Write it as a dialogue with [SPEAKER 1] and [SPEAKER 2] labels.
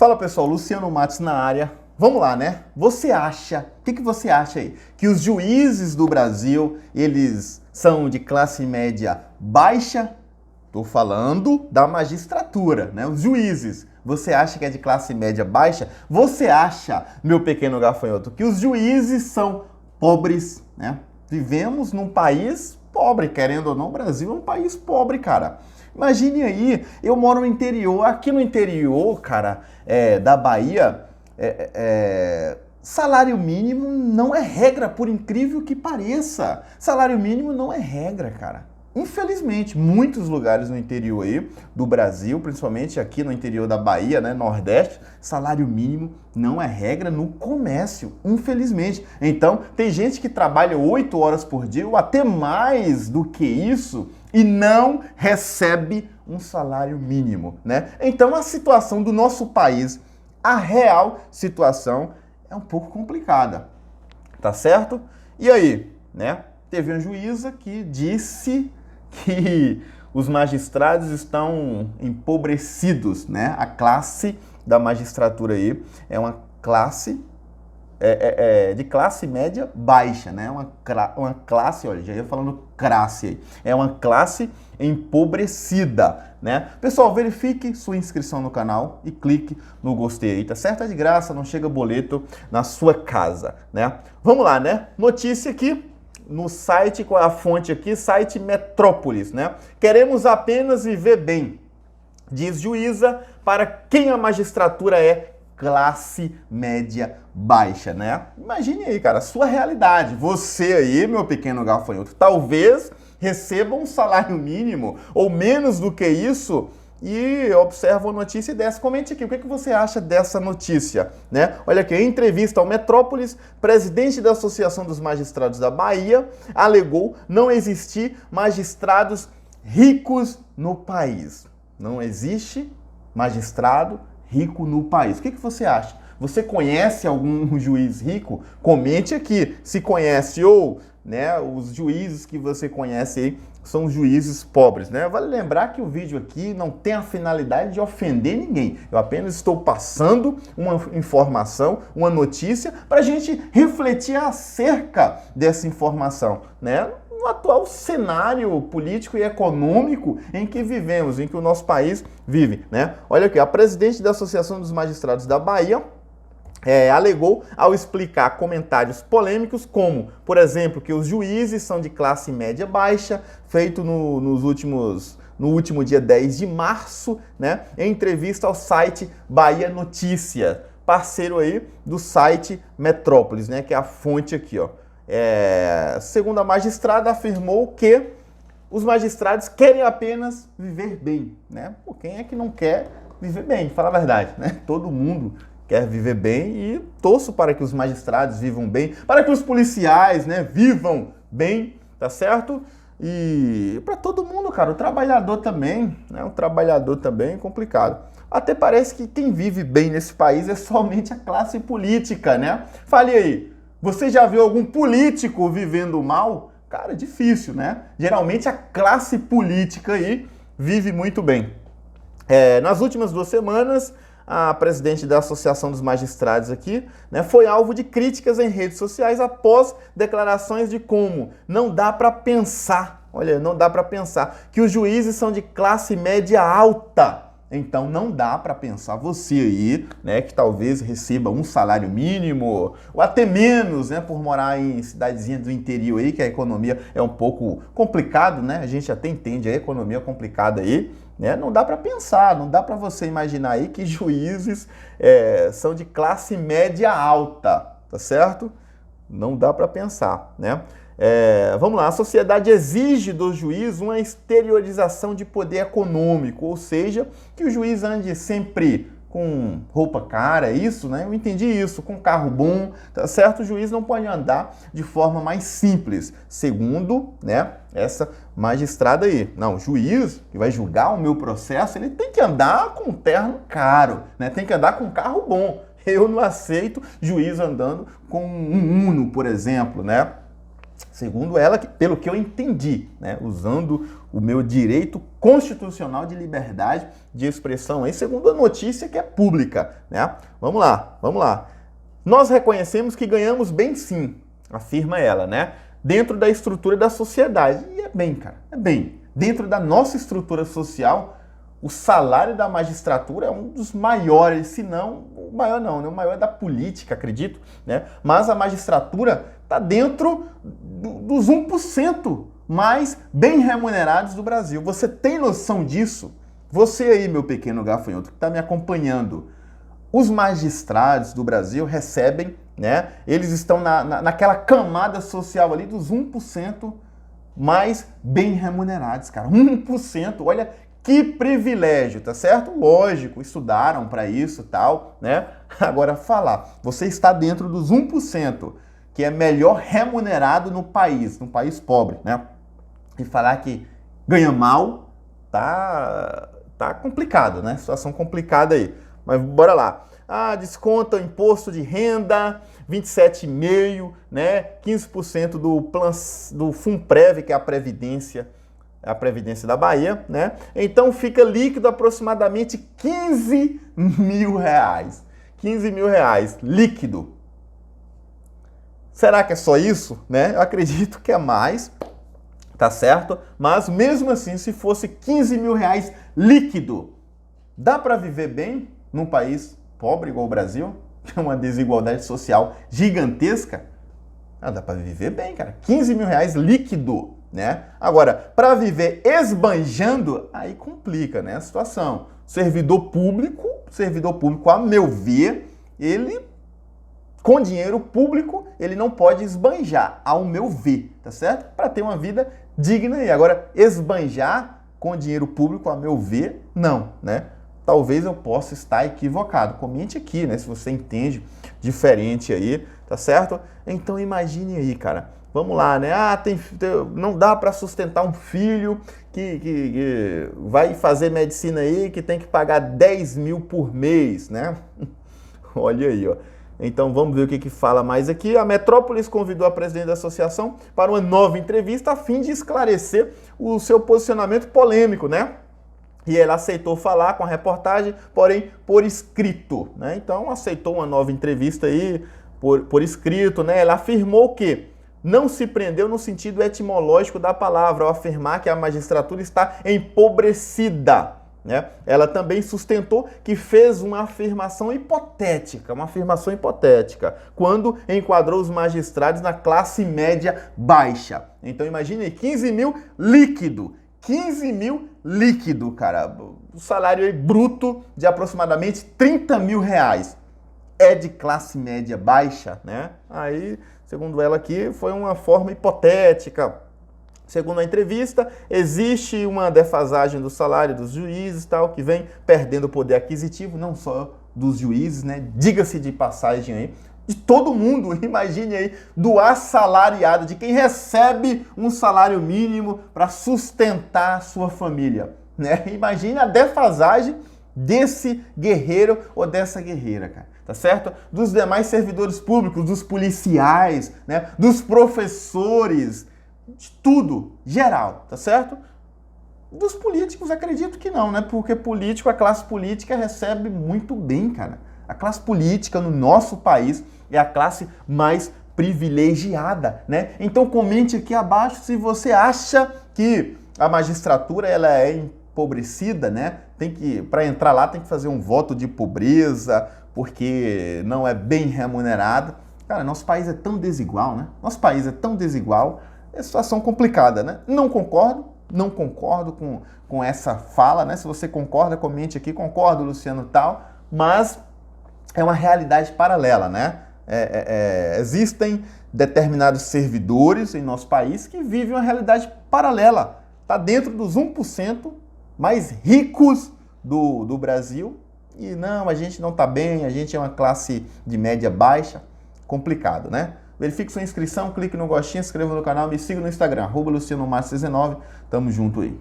[SPEAKER 1] Fala pessoal, Luciano Matos na área. Vamos lá, né? Você acha, o que você acha aí? Que os juízes do Brasil, eles são de classe média baixa? Tô falando da magistratura, né? Os juízes. Você acha que é de classe média baixa? Você acha, meu pequeno gafanhoto, que os juízes são pobres, né? Vivemos num país pobre, querendo ou não, o Brasil é um país pobre, cara. Imagine aí, eu moro no interior, aqui no interior, cara, da Bahia, salário mínimo não é regra, por incrível que pareça. Salário mínimo não é regra, cara. Infelizmente, muitos lugares no interior aí do Brasil, principalmente aqui no interior da Bahia, né, Nordeste, salário mínimo não é regra no comércio, infelizmente. Então, tem gente que trabalha 8 horas por dia ou até mais do que isso e não recebe um salário mínimo, né? Então, a situação do nosso país, a real situação é um pouco complicada, tá certo? E aí, né? Teve uma juíza que disse que os magistrados estão empobrecidos, né? A classe da magistratura aí é uma classe de classe média baixa, né? Uma classe, olha, já ia falando classe aí. É uma classe empobrecida, né? Pessoal, verifique sua inscrição no canal e clique no gostei aí, tá certo? É de graça, não chega boleto na sua casa, né? Vamos lá, né? Notícia aqui no site, qual é a fonte aqui? Site Metrópolis, né? Queremos apenas viver bem, diz juíza, para quem a magistratura é classe média baixa, né? Imagine aí, cara, a sua realidade. Você aí, meu pequeno gafanhoto, talvez receba um salário mínimo ou menos do que isso e observa a notícia e desce. Comente aqui, o que você acha dessa notícia, né? Olha aqui, em entrevista ao Metrópolis, presidente da Associação dos Magistrados da Bahia alegou não existir magistrados ricos no país. Não existe magistrado rico no país. O que você acha? Você conhece algum juiz rico? Comente aqui se conhece ou, né, os juízes que você conhece aí são juízes pobres, né? Vale lembrar que o vídeo aqui não tem a finalidade de ofender ninguém. Eu apenas estou passando uma informação, uma notícia para a gente refletir acerca dessa informação, né? No atual cenário político e econômico em que vivemos, em que o nosso país vive, né? Olha aqui, a presidente da Associação dos Magistrados da Bahia alegou ao explicar comentários polêmicos como, por exemplo, que os juízes são de classe média baixa, feito no último dia 10 de março, né? Em entrevista ao site Bahia Notícia, parceiro aí do site Metrópolis, né? Que é a fonte aqui, ó. Segundo a magistrada, afirmou que os magistrados querem apenas viver bem, né? Pô, quem é que não quer viver bem? Fala a verdade, né? Todo mundo quer viver bem e torço para que os magistrados vivam bem, para que os policiais, né, vivam bem, tá certo? E para todo mundo, cara, o trabalhador também, né? O trabalhador também é complicado. Até parece que quem vive bem nesse país é somente a classe política, né? Fale aí. Você já viu algum político vivendo mal? Cara, difícil, né? Geralmente a classe política aí vive muito bem. Nas últimas 2 semanas, a presidente da Associação dos Magistrados aqui, né, foi alvo de críticas em redes sociais após declarações de como não dá para pensar, olha, não dá para pensar que os juízes são de classe média alta. Então não dá para pensar você aí, né, que talvez receba um salário mínimo ou até menos, né, por morar em cidadezinha do interior aí, que a economia é um pouco complicado, né? A gente até entende a economia complicada aí, né? Não dá para pensar, não dá para você imaginar aí que juízes são de classe média alta, tá certo? Não dá para pensar, né? Vamos lá, a sociedade exige do juiz uma exteriorização de poder econômico, ou seja, que o juiz ande sempre com roupa cara, é isso, né? Eu entendi isso, com carro bom, tá certo? O juiz não pode andar de forma mais simples, segundo, né, essa magistrada aí. Não, o juiz que vai julgar o meu processo, ele tem que andar com um terno caro, né? Tem que andar com um carro bom. Eu não aceito juiz andando com um Uno, por exemplo, né? Segundo ela, pelo que eu entendi, né, usando o meu direito constitucional de liberdade de expressão, aí, segundo a notícia que é pública, né? Vamos lá, vamos lá. Nós reconhecemos que ganhamos bem sim, afirma ela, né? Dentro da estrutura da sociedade. E é bem, cara, é bem. Dentro da nossa estrutura social, o salário da magistratura é um dos maiores, se não, o maior não, né? O maior é da política, acredito, né? Mas a magistratura está dentro dos 1% mais bem remunerados do Brasil. Você tem noção disso? Você aí, meu pequeno gafanhoto, que está me acompanhando, os magistrados do Brasil recebem, né? Eles estão naquela camada social ali dos 1% mais bem remunerados, cara. 1%, olha que privilégio, tá certo? Lógico, estudaram para isso e tal, né? Agora, falar, você está dentro dos 1% que é melhor remunerado no país pobre, né? E falar que ganha mal, tá complicado, né? Situação complicada aí. Mas bora lá. Ah, desconta o imposto de renda, 27,5%, né? 15% do Funprev, que é a Previdência da Bahia, né? Então fica líquido aproximadamente 15 mil reais. 15 mil reais, líquido. Será que é só isso? Né? Eu acredito que é mais, tá certo? Mas mesmo assim, se fosse 15 mil reais líquido, dá para viver bem num país pobre igual o Brasil? Que é uma desigualdade social gigantesca? Ah, dá para viver bem, cara. 15 mil reais líquido, né? Agora, para viver esbanjando, aí complica, né, a situação. Servidor público, a meu ver, ele, com dinheiro público, ele não pode esbanjar, ao meu ver, tá certo? Para ter uma vida digna aí. Agora, esbanjar com dinheiro público, a meu ver, não, né? Talvez eu possa estar equivocado. Comente aqui, né, se você entende diferente aí, tá certo? Então imagine aí, cara. Vamos lá, né? Ah, não dá para sustentar um filho que vai fazer medicina aí, que tem que pagar 10 mil por mês, né? Olha aí, ó. Então vamos ver o que fala mais aqui. A Metrópolis convidou a presidente da associação para uma nova entrevista a fim de esclarecer o seu posicionamento polêmico, né? E ela aceitou falar com a reportagem, porém por escrito, né? Então aceitou uma nova entrevista aí por escrito, né? Ela afirmou que não se prendeu no sentido etimológico da palavra, ao afirmar que a magistratura está empobrecida, né? Ela também sustentou que fez uma afirmação hipotética, quando enquadrou os magistrados na classe média baixa. Então imagine 15 mil líquido. 15 mil líquido, cara. O salário aí bruto de aproximadamente 30 mil reais. É de classe média baixa, né? Aí, segundo ela aqui, foi uma forma hipotética. Segundo a entrevista, existe uma defasagem do salário dos juízes, tal, que vem perdendo o poder aquisitivo, não só dos juízes, né? Diga-se de passagem aí, de todo mundo. Imagine aí, do assalariado, de quem recebe um salário mínimo para sustentar a sua família, né? Imagine a defasagem desse guerreiro ou dessa guerreira, cara, tá certo? Dos demais servidores públicos, dos policiais, né? Dos professores, de tudo, geral, tá certo? Dos políticos, acredito que não, né? Porque político, a classe política recebe muito bem, cara. A classe política no nosso país é a classe mais privilegiada, né? Então comente aqui abaixo se você acha que a magistratura ela é empobrecida, né? Para entrar lá tem que fazer um voto de pobreza, porque não é bem remunerado. Cara, nosso país é tão desigual, né? Nosso país é tão desigual, é situação complicada, né? Não concordo com essa fala, né? Se você concorda, comente aqui, concordo, Luciano, tal, mas é uma realidade paralela, né? Existem determinados servidores em nosso país que vivem uma realidade paralela. Está dentro dos 1% mais ricos do Brasil. E não, a gente não está bem, a gente é uma classe de média baixa. Complicado, né? Verifique sua inscrição, clique no gostinho, se inscreva no canal, me siga no Instagram, @LucianoMarcio19. Tamo junto aí.